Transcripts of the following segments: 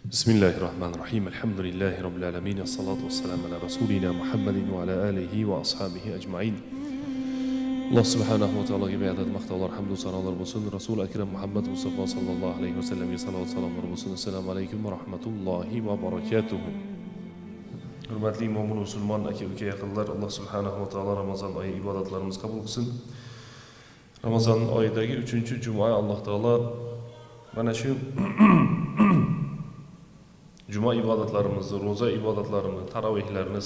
Bismillahirrahmanirrahim. Elhamdülillahi Rabbil alemin. Esselatu vesselamu ala Resulina Muhammedin ve ala alihi ve ashabihi ecmain. Allah subhanahu wa ta'ala gibi adet maqtovlar, hamdu sanolar bo'lsin. Rasul akram Muhammad Mustafa sallallohu alayhi va sallamga salovat salomlar bo'lsin. Assalomu alaykum va rahmatullohi va barakatuh. Hurmatli mo'min musulmon aka-uka yaqinlar, Alloh subhanahu va ta'ala Ramazon oyi ibodatlarimizni qabul qilsin. Ramazon oyidagi 3-juma Alloh taolo mana shu Cuma ibodatlarimizni, ro'za ibodatlarini, taravihlarni,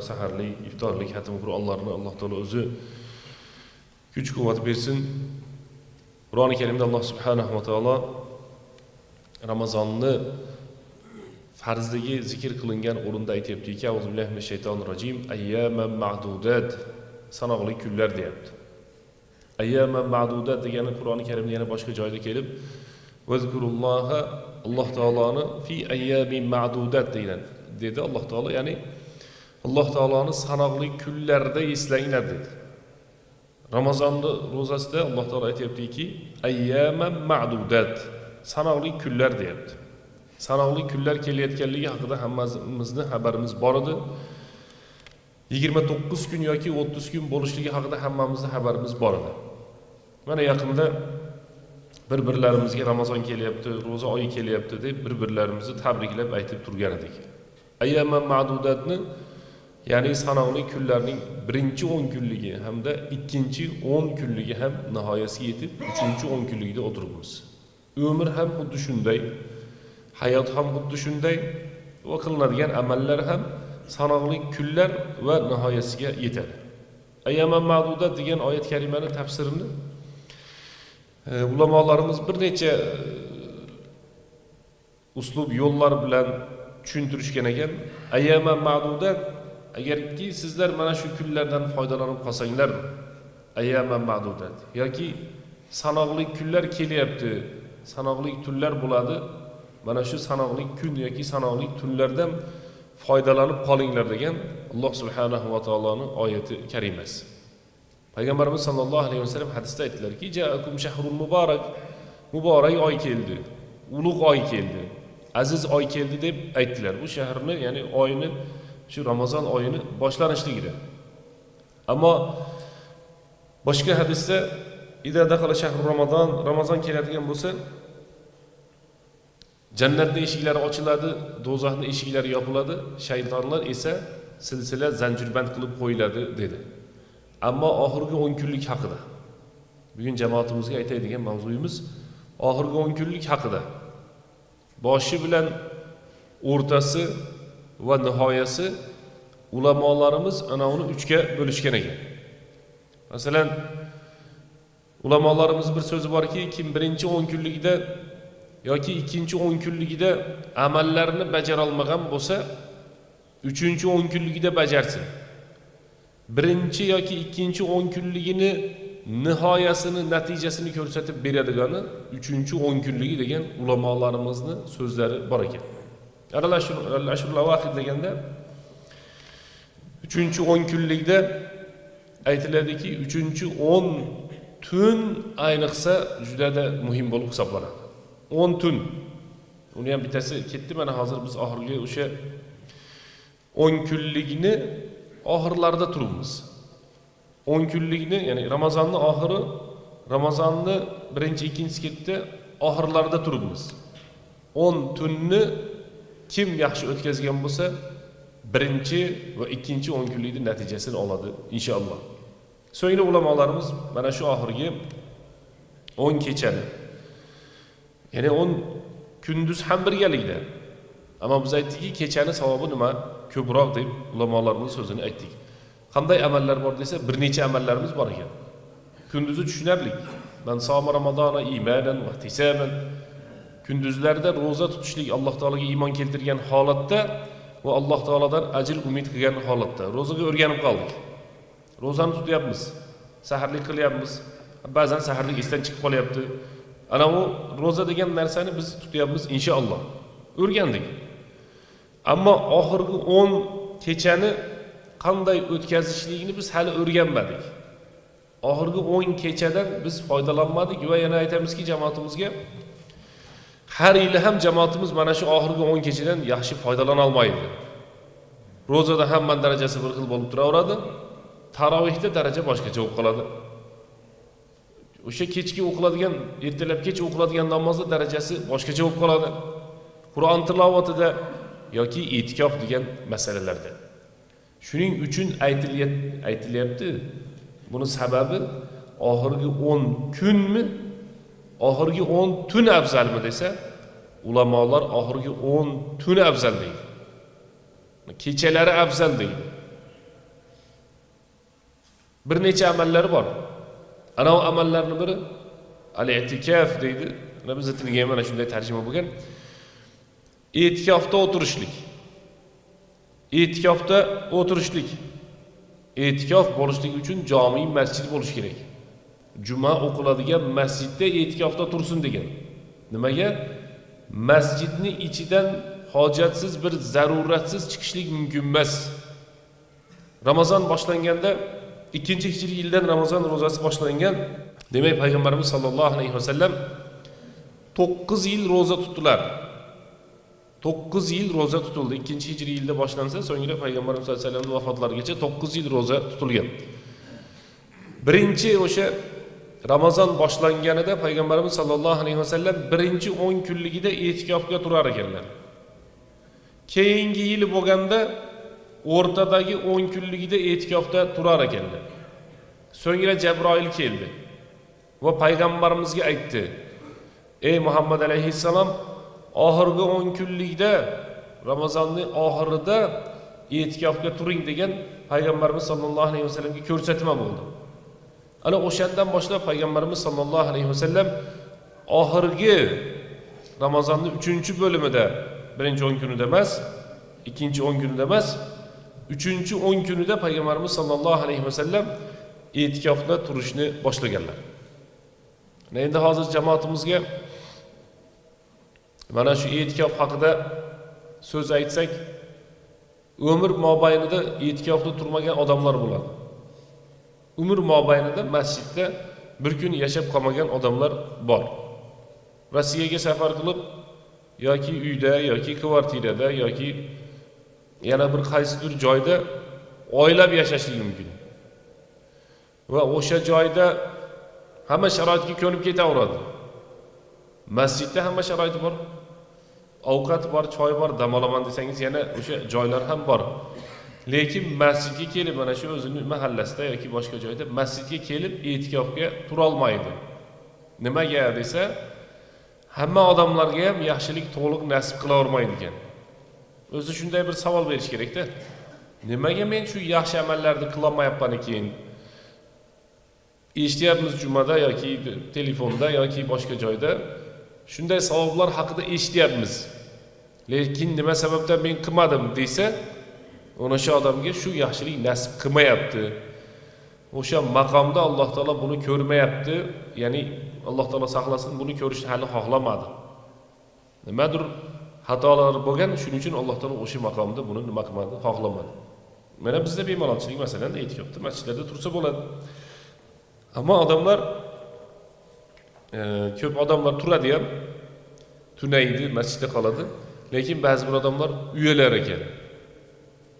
saharlik, iftorlik, xatm Qur'onlarni Alloh taolo o'zi kuch-quvvat bersin. Qur'oni Karimda Alloh subhanahu va taolo Ramazonni farzligi zikr qilingan o'rinda aytibdiki, Auzu billahi minash shaytonir rojim, ayyaman ma'dudat, sanoqli kunlar deyapti. Ayyaman ma'dudat degani Qur'oni Karimda yana boshqa joyda kelib, vazkurulloha, Alloh taoloni fi ayyamin ma'dudat dedi Alloh taolo, ya'ni Alloh taoloni sanoqli kunlarda eslanglar dedi. Ramazonni ro'zasida Alloh taolo aytibdiki, ayyaman ma'dudat, sanoqli kunlar deyapti. Sanoqli kunlar kelayotganligi haqida hammamizning xabarimiz bor edi. 29 kun yoki 30 kun bo'lishligi haqida hammamizning xabarimiz bor edi. Mana yaqinda bir-birlarimizga Ramazon kelyapti, ro'za oyi kelyapti deb bir-birlarimizni tabriklab aytib turgan edik. Ayyaman ma'dudatni, ya'ni sanoqli kunlarning birinchi 10 kunligi hamda ikkinchi 10 kunligi ham nihoyasiga yetib, uchinchi 10 kunligida o'tiribmiz. Umr ham xuddi shunday, hayot ham xuddi shunday va qilinadigan amallar ham sanoqli kunlar va nihoyasiga yetadi. Ayyaman ma'dudat degan oyat karimani tafsirini ulamolarimiz bir necha uslub yo'llar bilan tushuntirishgan ekan. Ayyaman ma'dudat, agarki sizlar mana shu kunlardan foydalanib qolsanglar, ayyaman ma'dudat yoki sanoqli kunlar kelyapti, sanoqli tunlar bo'ladi, mana shu sanoqli kun yoki sanoqli tunlardan foydalanib qolinglar degan Alloh subhanahu va taoloning oyati karimasi. Payg'ambarimiz sallallohu alayhi vasallam hadisda aytdilarki, ja'akum shahrul muborak, muborak oy keldi, ulug' oy keldi, aziz oy keldi deb aytdilar. Bu shahrni, ya'ni oyni, shu Ramazon oyini boshlanishligida. Ammo boshqa hadisda idza dakhala shahru Ramazon, Ramazon keladigan bo'lsa, jannatning eshiklari ochiladi, do'zaxning eshiklari yopiladi, shaytonlar esa silsila zanjirband qilib qo'yiladi dedi. Ammo oxirgi 10 kunlik haqida. Bugun jamoatimizga aytadigan mavzuyimiz oxirgi 10 kunlik haqida. Boshi bilan o'rtasi va nihoyasi ulamolarimiz ana uni 3 ga bo'lishgan ekan. Masalan, ulamolarimiz bir so'zi borki, kim birinchi 10 kunligida yoki ikkinchi 10 kunligida amallarni bajara olmagan bo'lsa, 3-10 kunligida bajarsin. Birinchi yoki ikkinchi 10 kunligini nihoyasini, natijasini ko'rsatib beradigani 3-10 kunligi degan ulamolarimizning so'zlari bor ekan. Aralashur lavahid deganda 3-10 kunlikda aytiladiki, 3-10 tun ayniqsa juda da muhim bo'lib hisoblanadi. 10 tun. Uni ham bittasi ketdi, mana hozir biz oxirgi o'sha 10 kunligini oxirlarda turibmiz. 10 kunlikni, ya'ni Ramazonning oxiri, Ramazonni birinchi, ikkinchisi ketdi, oxirlarda turibmiz. 10 tunni kim yaxshi o'tkazgan bo'lsa, birinchi va ikkinchi 10 kunlikning natijasini oladi inshaalloh. So'ngra ulamolarimiz mana shu oxirgi 10 kechani, ya'ni 10 kunduz ham birgalikda. Ammo biz aytdikki, kechani savobi nima ko'proq deb ulamolarning so'zini aytdik. Qanday amallar bor desa, bir necha amallarimiz bor ekan. Kunduzi tushunarli. Man soma Ramazona imanan va ihtisaban. Kunduzlarda ro'za tutishlik, Alloh taolaga iymon keltirgan holatda va Alloh taoladan ajr umid qilgan holatda ro'zaga o'rganib qoldik. Ro'zani tutyapmiz, saharlik qilyapmiz. Ba'zan saharlik esdan chiqib qolyapti. Ana u ro'za degan narsani biz tutyapmiz inshaalloh. O'rgandik. Ammo oxirgi 10 kechani qanday o'tkazishligini biz hali o'rganmadik. Oxirgi 10 kechadan biz foydalanmadik va yana aytamizki jamoatimizga Her yili ham jamoatimiz mana shu oxirgi 10 kechadan yaxshi foydalana olmaydi. Ro'zada hamma darajasi bir xil bo'lib turaveradi. Tarovihda daraja boshqacha bo'lib qoladi. O'sha kechki o'qiladigan, ertalab kech o'qiladigan namozda darajasi boshqacha bo'lib qoladi. Qur'on tilovatida yoki e'tikof degan masalalarda. Shuning uchun aytilyapti. Buni sababi oxirgi 10 kunmi, oxirgi 10 tun afzalmi desa, ulamolar oxirgi 10 tun afzal deydi. Kechalari afzal deydi. Bir necha amallari bor. Ana o amallarning biri al-i'tikof deydi. Bizning tilga mana shunday tarjima bo'lgan. E'tikofda o'tirishlik. E'tikofda o'tirishlik. E'tikof bo'lishlik uchun jami masjid bo'lish kerak. Juma o'qiladigan masjidda e'tikofda tursin degan. Nimaga? Masjidning ichidan hojatsiz bir zaruratsiz chiqishlik mumkin emas. Ramazon boshlanganda 2-hijriy yildan Ramazon ro'zasi boshlangan. Demak, payg'ambarimiz sollallohu alayhi vasallam 9 yil ro'za tutdilar. 9 yil ro'za tutildi. 2-hijriy yilda boshlansa, so'ngra payg'ambarimiz sollallohu alayhi vasallamning vafotlarigacha 9 yil ro'za tutilgan. Birinchi o'sha Ramazon boshlanganida payg'ambarimiz sollallohu alayhi vasallam birinchi 10 kunligida e'tikofga turar ekanlar. Keyingi yil bo'lganda o'rtadagi 10 kunligida e'tikofda turar ekanlar. So'ngra Jabroil keldi va payg'ambarimizga aytdi: "Ey Muhammad alayhissalom, oxirgi 10 kunlikda Ramazonning oxirida e'tikofga turing" degan payg'ambarimiz sollallohu alayhi vasallamga ko'rsatma bo'ldi. Ana o'shandan boshlab payg'ambarimiz sollallohu alayhi vasallam oxirgi Ramazonning 3-bo'limida, birinchi 10 kunida emas, ikkinchi 10 kunida emas, 3-10 kunida payg'ambarimiz sollallohu alayhi vasallam e'tikofda turishni boshlaganlar. Endi hozir jamoatimizga mana shu e'tikof haqida so'z aytsak, umr mobaynida e'tikofda turmagan odamlar bo'ladi. Umr mobaynida masjidda bir kun yashab qolmagan odamlar bor. Rossiyaga safar qilib yoki uyda yoki kvartirada yoki yana bir qaysidir joyda oylab yashashligi mumkin. Va o'sha joyda hamma sharoitga ko'nib ketaveradi. Masjidda hamma sharoit bor. Ovqat bor, choy bor, dam olaman desangiz yana o'sha joylar ham bor. Lekin masjidga kelib mana shu o'zining mahallasida yoki boshqa joyda masjidga kelib e'tikofga tura olmaydi. Nimaga desa, hamma odamlarga ham yaxshilik to'liq nasib qila olmaydi ekan. O'zi shunday bir savol berish kerak-da. Nimaga men shu yaxshi amallarni qila olmayapman ekan? Eshityapmiz jumada yoki telefonda yoki boshqa joyda shunday savoblar haqida eshityapmiz. Lekin nima sababdan men qilmadim desa, ona shu odamga shu yaxshilik nasib qilmayapti. O'sha maqomda Alloh taolo buni ko'rmayapti, ya'ni Alloh taolo saqlasin, buni ko'rishni hali xohlamadi. Nimadir xatolar bo'lgan, shuning uchun Alloh taolo o'sha maqomda buni nima qilmadi, xohlamadi. Mana bizda bemalolchilik masalan e'tikofda masjidlarda tursa bo'ladi. Ammo odamlar ko'p odamlar turadi ham, tunaydi, masjidda qoladi, lekin ba'zi bir odamlar uyalar ekan.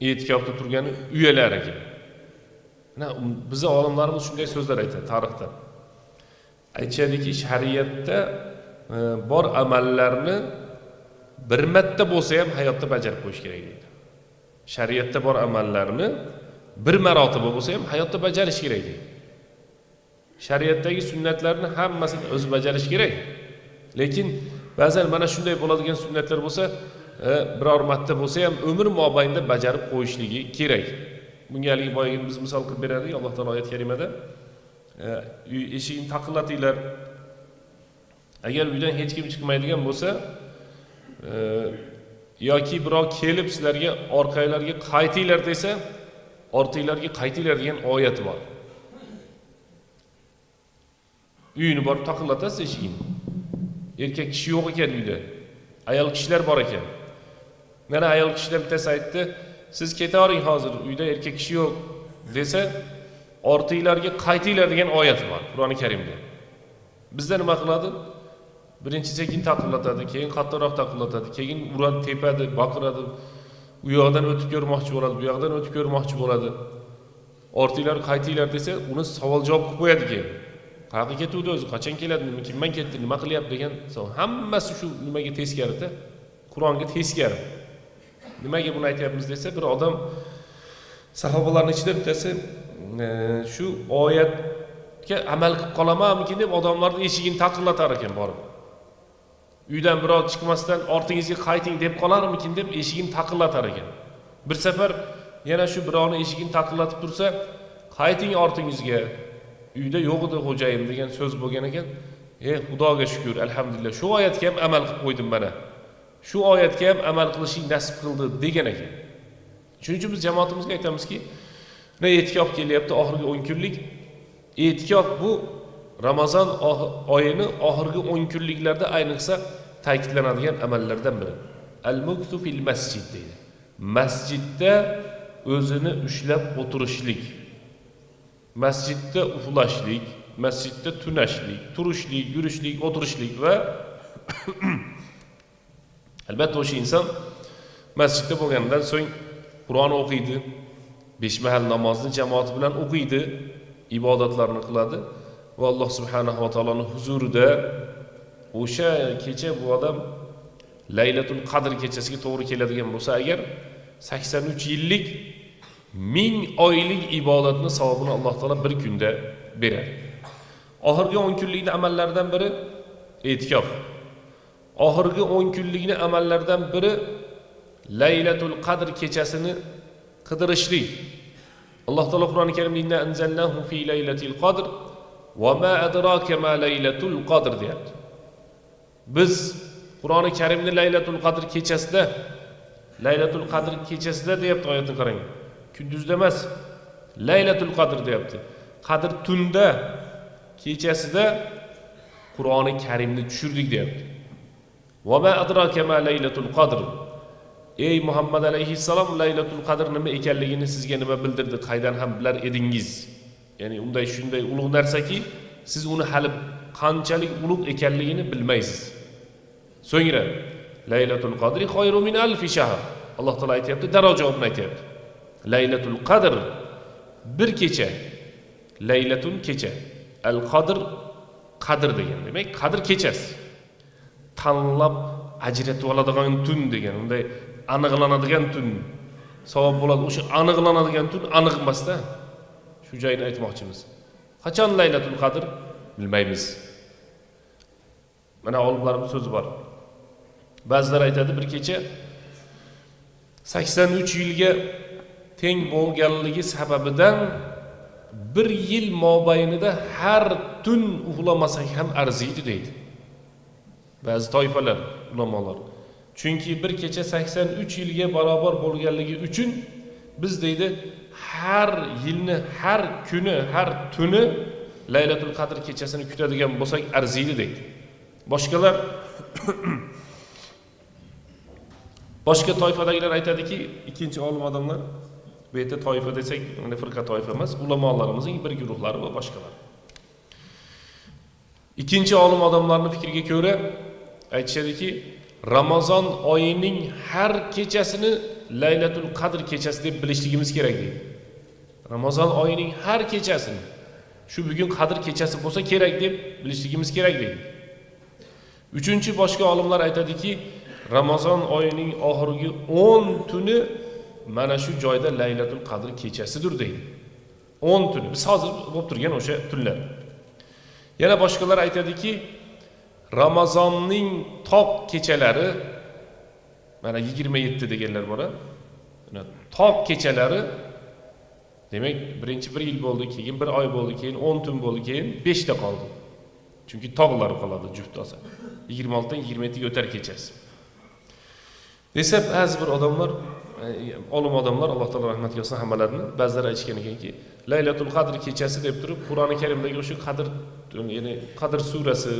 E'tikofda turgani uyalar ekan. Bizning olimlarimiz shunday so'zlar aytadi tarixda. Aytishadiki, shariatda bor amallarni bir marta bo'lsa ham hayotda bajarib qo'yish kerak deydi. Shariatda bor amallarni bir marotaba bo'lsa ham hayotda bajarish kerak deydi. Shariatdagi sunnatlarni hammasini o'zi bajarish kerak. Lekin ba'zan mana shunday bo'ladigan sunnatlar bo'lsa, biror marta bo'lsa ham umr mobaynida bajarib qo'yishligi kerak. Bunga haligi boyagi biz misol qilib beraylik, Alloh taolo oyat karimada uy eshigini taqillatinglar. Agar uydan hech kim chiqmaydigan bo'lsa, yoki birov kelib sizlarga orqanglarga qaytinglar desa, ortinglarga qaytinglar degan oyat bor. Uyini borib taqillatasiz eshigini. Erkak kishi yo'q ekan uyda. Ayol kishilar bor ekan. Mana ayol kishilar bittasi aytdi, siz ketavering hozir, uyda erkak kishi yo'q desa, ortinglarga qaytinglar degan oyat bor Qur'oni Karimda. Bizda nima qiladi? Birinchi sekin taqillatadi, keyin qattiqroq taqillatadi, keyin uradi, tepadi, baqiradi. U yoqdan o'tib ko'rmoqchi bo'ladi, bu yoqdan o'tib ko'rmoqchi bo'ladi. Ortinglar, qaytinglar desa, uni savol javob qilib qo'yadi keyin. Qayerga ketuvdi o'zi, qachon keladi, kimdan ketdi, nima qilyapti degan savol. Hammasi shu nimaga teskarida? Qur'onga teskari. Nimaga buni aytyapmiz desa, bir odam sahobalarning ichida bittasi shu oyatga amal qilib qolamanmikin deb odamlarning eshigini taqillatar ekan borib. Uydan birov chiqmasdan ortingizga qayting deb qolarmikin deb eshigini taqillatar ekan. Bir safar yana shu birovning eshigini taqillatib tursa, qayting ortingizga. Uyda yo'q edi xo'jayim degan so'z bo'lgan ekan. Xudoga shukr, alhamdulillah. Shu oyatga ham amal qilib qo'ydim mana. Shu oyatga ham amal qilishing nasib qildi degan ekan. Shuning uchun biz jamoatimizga aytamizki, e'tikof kelyapti oxirgi 10 kunlik. E'tikof bu Ramazon oyini oxirgi 10 kunliklarda ayniqsa ta'kidlanadigan amallardan biri. Al-muksu fil masjid deydi. Masjidda o'zini ushlab o'tirishlik. Masjidda uxlashlik, masjidda tunashlik, turishlik, yurishlik, o'tirishlik va albatta o'sha inson masjidda bo'lgandan so'ng Qur'on o'qiydi, 5 mahal namozni jamoat bilan o'qiydi, ibodatlarni qiladi va Alloh subhanahu va taoloning huzurida o'sha kecha bu odam Laylatul Qadr kechasiga to'g'ri keladigan bo'lsa agar 83 yillik 1000 oylik ibodatni savobini Alloh taolo bir kunda beradi. Oxirgi 10 kunlikning amallaridan biri e'tikof. Oxirgi 10 kunlikning amallaridan biri Laylatul Qadr kechasini qidirishlik. Alloh taolo Qur'oni Karimda inna anzalnahu fi laylatil qadr va ma adraka ma laylatul qadr deyapti. Biz Qur'oni Karimni Laylatul Qadr kechasida, Laylatul Qadr kechasida deyapti oyatni qarang. Kunduzda emas, Laylatul Qadr deyapti. Qadr tunda, kechasida Qur'oni Karimni tushirdik deyapti. Va ma adraka ma laylatul qadr. Ey Muhammad alayhissalom, Laylatul Qadr nima ekanligini sizga nima bildirdi, qaydan ham bilar edingiz? Ya'ni unday shunday ulug' narsaki, siz uni hali qanchalik ulug' ekanligini bilmaysiz. So'ngra Laylatul Qadri xayrun min alf shahr. Alloh taolo aytayapti, darov javobini aytayapti. Laylatul Qadr bir kecha. Laylatun kecha. Al-Qadr qadr degan. Demak, qadr kechasi. Tanlab ajratib oladigan tun degan. Unday aniqlanadigan tun. Savob bo'ladi. O'sha aniqlanadigan tun aniq emasda. Shu joyini aytmoqchimiz. Qachon Laylatul Qadr bilmaymiz. Mana olimlarimiz so'zi bor. Ba'zilar aytadi bir kecha 83 yilga teng bo'lganligi sababidan bir yil mobaynida har tun uxlamasak ham arziydi deydi. Ba'zi toifalar, ulamolar. Chunki bir kecha 83 yilga barobar bo'lganligi uchun biz deydi har yilni, har kuni, har tuni Laylatul Qadr kechasini kutadigan bo'lsak arziydi deydi. Boshqalar boshqa toifadagilar aytadiki, ikkinchi olim odamlar, bu yerda toifa desak, mana firqa toifa emas, ulamolarimizning bir guruhlari va boshqalar. Ikkinchi olim odamlarning fikriga ko'ra aytishadiki, Ramazon oyining har kechasini Laylatul Qadr kechasi deb bilishligimiz kerak deydi. Ramazon oyining har kechasini shu bugun Qadr kechasi bo'lsa kerak deb bilishligimiz kerak deydi. Uchinchi boshqa olimlar aytadiki, Ramazon oyining oxirgi 10 tuni mana shu joyda Laylatul Qadr kechasidir deydi. 10 tuni. Biz hozir bo'lib turgan o'sha tunlar. Yana boshqalar aytadiki, Ramazonning toq kechalari mana 27 deganlar bor. Mana toq kechalari demak, birinchi 1 yil bo'ldi, keyin 1 oy bo'ldi, keyin 10 tun bo'ldi, keyin 5 ta qoldi. Chunki tog'lar qoladi juft olsa. 26 dan 27 ga o'tar kechasi. Desa ba'zi bir odamlar, olim odamlar, Alloh taolo rahmat qilsin hammalarini, ba'zilar aytishgan ekanki, Laylatul Qadr kechasi deb turib, Qur'oni Karimdagi o'sha Qadr, ya'ni Qadr surasi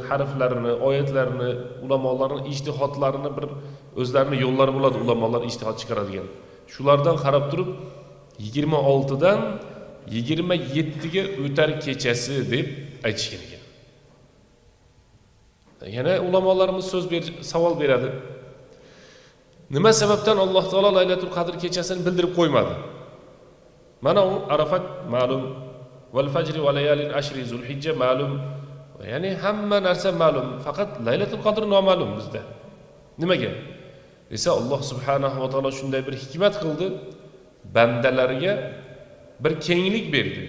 harflarini, oyatlarini, ulamolarning ijtihodlarini bir o'zlarining yo'llari bo'ladi, ulamolar ijtihod chiqaradigan. Shulardan qarab turib 26 dan 27 ga o'tar kechasi deb aytishgan ekan. Yana ulamolarimiz savol beradi. Nima sababdan Alloh taolo Laylatul Qadr kechasini bildirib qo'ymadi? Mana u Arafat ma'lum, val fajri va layalin ashri Zulhijja ma'lum. Ya'ni hamma narsa ma'lum, faqat Laylatul Qadr noma'lum bizda. Nimaga? Esa Alloh subhanahu va taolo shunday bir hikmat qildi, bandalariga bir kenglik berdi.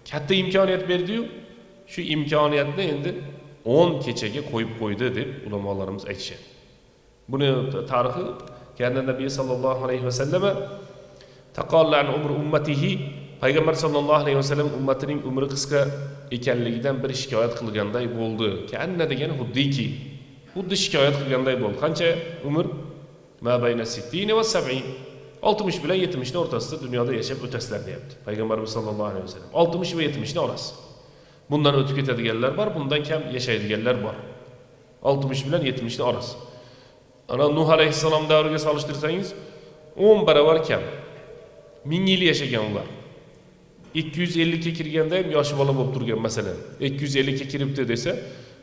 Katta imkoniyat berdi-yu, shu imkoniyatni endi 10 kechaga qo'yib qo'ydi deb ulamolarimiz aytishadi. Buni tarixi Kana Nabiy sallallohu alayhi va sallama taqalla an umr ummatihi, payg'ambar sallallohu alayhi va sallam ummatining umri qisqa ekanligidan bir shikoyat qilganday bo'ldi. Kana degani xuddi shikoyat qilganday bo'ldi. Qancha umr? Ma bayna 60 va 70. 60 bilan 70 ning o'rtasida dunyoda yashab o'tasizlar deyapti payg'ambarimiz sallallohu alayhi va sallam. 60 va 70 ning orasi. Bundan o'tib ketadiganlar bor, bundan kam yashaydiganlar bor. 60 bilan 70 ning orasi. Ana Nuh alayhissalom davriga solishtirsangiz 10 barobar kam. 1000 yil yashagan ular. 250 ga kirganda ham yosh bola bo'lib turgan masalan. 250 ga kiribdi desa,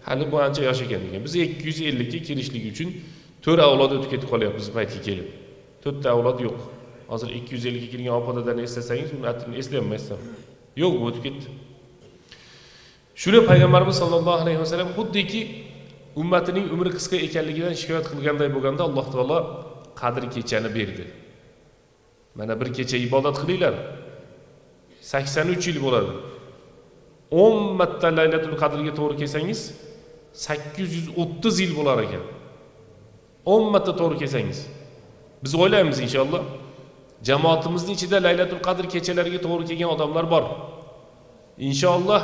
hali bu ancha yosh ekan degan. Biz 250 ga kirishlik uchun 4 avlod o'tib ketib qolyapmiz paytga kelib. 4 ta avlod yo'q. Hozir 250 ga kirgan opadan eslasangiz, uni atini eslayolmaysiz. Yo'q, o'tib ketdi. Shuni payg'ambarimiz sollallohu alayhi va sallam xuddiki ummatining umri qisqa ekanligidan shikoyat qilganday bo'lganda Alloh taolo Qadr kechani berdi. Mana bir kecha ibodat qilinglar. 83 yil bo'ladi. 10 marta Laylatul Qadrga to'g'ri kelsangiz 830 yil bo'lar ekan. 10 marta to'g'ri kelsangiz. Biz o'ylaymiz inshaalloh. Jamoatimizning ichida Laylatul Qadr kechalariga to'g'ri kelgan odamlar bor. İnşallah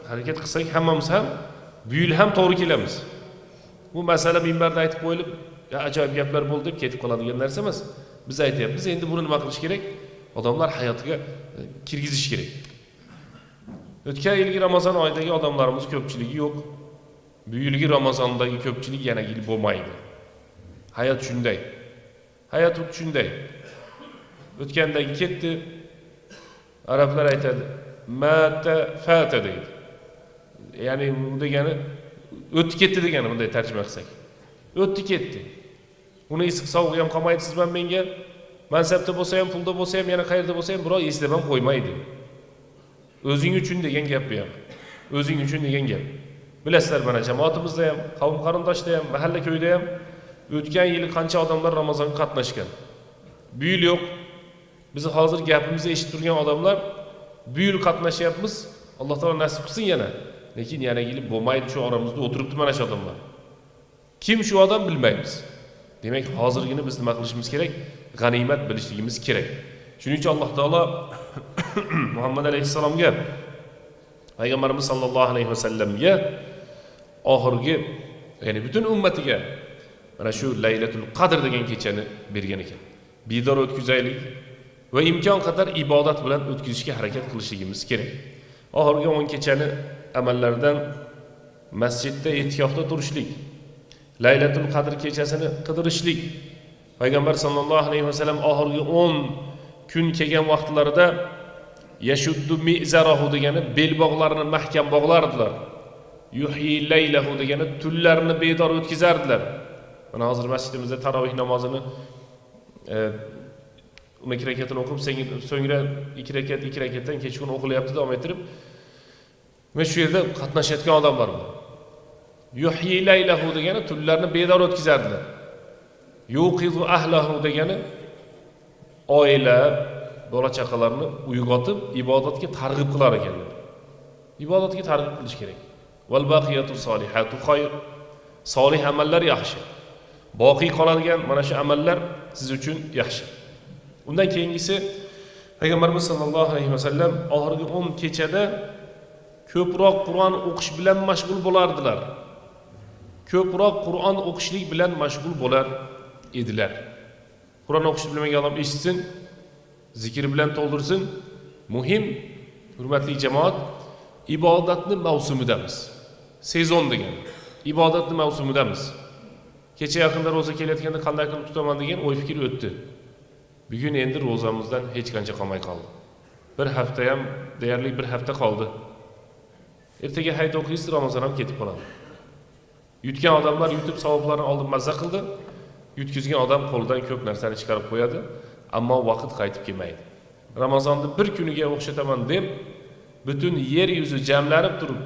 harakat qilsak hammamiz ham bu yil ham to'g'ri kelamiz. Bu masala minbarda aytib qo'yilib, ajoyib gaplar bo'ldi deb ketib qoladigan narsa emas. Biz aytyapmiz, endi buni nima qilish kerak? Odamlar hayotiga kirgizish kerak. O'tgan yilgi Ramazon oyidagi odamlarimiz ko'pchiligi yo'q. Bu yilgi Ramazondagi ko'pchilik yana yil bo'lmaydi. Hayot shunday. Hayot shunday. O'tgandagi ketdi. Arablar aytadi, mata fata deydi. Ya'ni bu degani o'tdi ketdi degani bunday tarjima qilsak. O'tdi ketdi. Uni issiq sovug'i ham qolmaydi sizman menga. Mansabda bo'lsa ham, pulda bo'lsa ham, yana qayerda bo'lsa ham birov eslab ham qo'ymaydi. O'zing uchun degan gap bu ham. O'zing uchun degan gap. Bilasizlar, mana jamoatimizda ham, qavm qarindoshda ham, mahalla ko'yda ham o'tgan yil qancha odamlar Ramazonga qatnashgan. Bu yil yo'q. Biz hozir gapimizni eshitib turgan odamlar bu yil qatnashyapmiz. Alloh taolo nasib qilsin yana. Lekin yana yil bo'lmaydi, shu oramizda o'tiribdi mana shu odamlar. Kim shu odam bilmaymiz. Demak, hozirgina biz nima qilishimiz kerak? G'animat bilishligimiz kerak. Shuning uchun Alloh taolo Muhammad alayhisalomga, payg'ambarimiz sollallohu alayhi vasallamga oxirgi, ya'ni butun ummatiga mana shu Laylatul Qadr degan kechani bergan ekan. Bidor o'tkazaylik va imkon qadar ibodat bilan o'tkazishga harakat qilishligimiz kerak. Oxirgi 10 kechani amallardan masjidda e'tikofda turishlik, Laylatul Qadr kechasini qidirishlik. Payg'ambar sallallohu alayhi vasallam oxirgi 10 kun kelgan vaqtlarida yashuddu mizarahu degani belbog'larini mahkam bog'lardilar. Yuhyi laylahu degani tunlarni bedor o'tkazardilar. Mana hozir masjidimizda tarovih namozini 12 rakatini o'qib, so'ngra 2 rakatdan kechqurun o'qilyapti davom ettirib. Va shu yerda qatnashayotgan odamlar bor. Yuhyi laylahu degani tunlarni bedor o'tkazardilar. Yuqizu ahlahu degani oila, bola chaqalarni uyg'otib ibodatga targ'ib qilar ekanlar. Ibodatga targ'ib qilish kerak. Val baqiyatu solihatu xayr. Solih amallar yaxshi. Boqiy qoladigan mana shu amallar siz uchun yaxshi. Undan keyingisi payg'ambarimiz sollallohu alayhi vasallam oxirgi 10 kechada ko'proq Qur'on o'qish bilan mashg'ul bo'lardilar. Ko'proq Qur'on o'qishlik bilan mashg'ul bo'lar edilar. Qur'on o'qishni bilmagan odam eshitsin, zikr bilan to'ldirsin. Muhim, hurmatli jamoat, ibodatni mavsumidamiz. Sezon degan. Ibodatni mavsumidamiz. Kecha yaqinda roza kelayotganda qanday qilib tutaman degan o'y fikr o'tdi. Bugun endi rozamizdan hech qancha qolmay qoldi. Bir hafta ham, deyarli bir hafta qoldi. Ertaga hayit o'qiysiz, Ramazon ham ketib qoladi. Yutgan odamlar yutib savoblarni oldin mazza qildi. Yutkizgan odam qo'ldan ko'p narsani chiqarib qo'yadi, ammo vaqt qaytib kelmaydi. Ramazonni bir kuniga o'xshataman deb, butun yer yuzi jamlanib turib,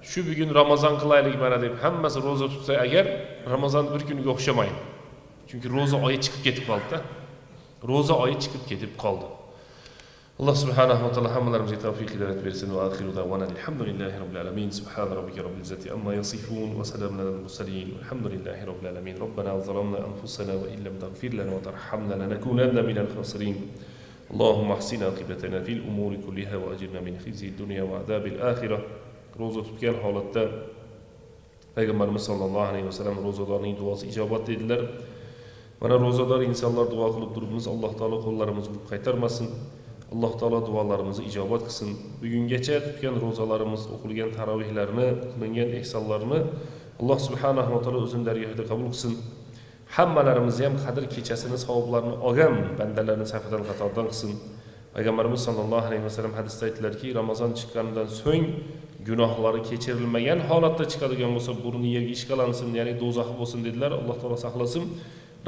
shu bugun Ramazon qilaylik mana deb hammasi roza tutsa agar, Ramazon bir kuniga o'xshamaydi. Chunki roza oyi chiqib ketib qoldi-da. Roza oyi chiqib ketib qoldi. Allah subhanahu wa ta'ala hammalarimizga tavfiq hidoyat bersin va axiru da'wana alhamdulillahi robbil alamin subhana robbika robbil izzati amma yasifun va salamun alal mursalin walhamdulillahi robbil alamin robbana zalamna anfusana va illam taghfir lana wa tarhamna lanakunanna minal khasirin اللهم احسن عاقبتنا في الامور كلها واجرنا من خزي الدنيا وعذاب الاخره roza tutgan holatda payg'ambarimiz sollallohu alayhi vasallam ro'zadorning duosi ijobat dedilar. Mana ro'zador insonlar duo qilib turibmiz, Alloh taolo qo'llarimizni urib qaytarmasin. Alloh taolo duolarimizni ijobat qilsin. Bugungacha tutgan ro'zalarimiz, o'qilgan tarovihlarni, qilingan ihsonlarni Alloh subhanahu va taolo o'zining dargohida qabul qilsin. Hammalarimizni ham Qadr kechasini savoblarini olgan bandalarning safidan qatoridan qilsin. Payg'ambarimiz sollallohu alayhi vasallam hadisda aytdilarki, Ramazon chiqqanidan so'ng gunohlari kechirilmagan holatda chiqadigan bo'lsa, burni yerga ishqalansin, ya'ni do'zax bo'lsin dedilar. Alloh taolo saqlasin.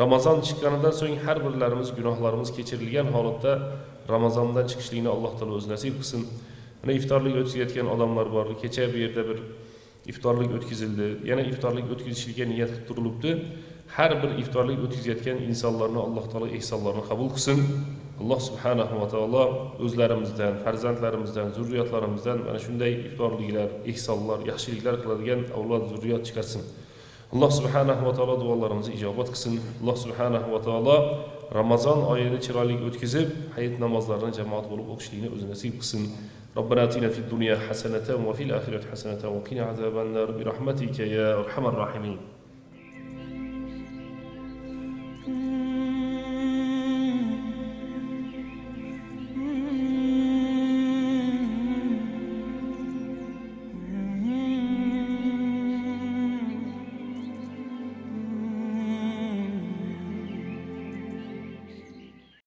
Ramazon chiqqanidan so'ng har birlarimiz gunohlarimiz kechirilgan holatda Ramazondan chiqishlikni Alloh taolo o'zi nasib qilsin. Mana iftorlik o'tkazayotgan odamlar bor. Kecha bu yerda bir iftorlik o'tkazildi. Yana iftorlik o'tkazishga niyat qilib turilibdi. Har bir iftorlik o'tkazayotgan insonlarni Alloh taolo ihsonlarini qabul qilsin. Alloh subhanahu va taolo o'zlarimizdan, farzandlarimizdan, zurriyotlarimizdan mana shunday iftorliklar, ihsonlar, yaxshiliklar qiladigan avlod, zurriyot chiqarsin. Alloh subhanahu va taolo duolarimizni ijobat qilsin. Alloh subhanahu va taolo Ramazon oyini chiroyli o'tkazib, hayit namozlarini jamoat bo'lib o'qishlikni o'zi nasib qilsin. ربنا آتنا في الدنيا حسنة وفي الآخرة حسنة وقنا عذاب النار برحمتك يا أرحم الراحمين.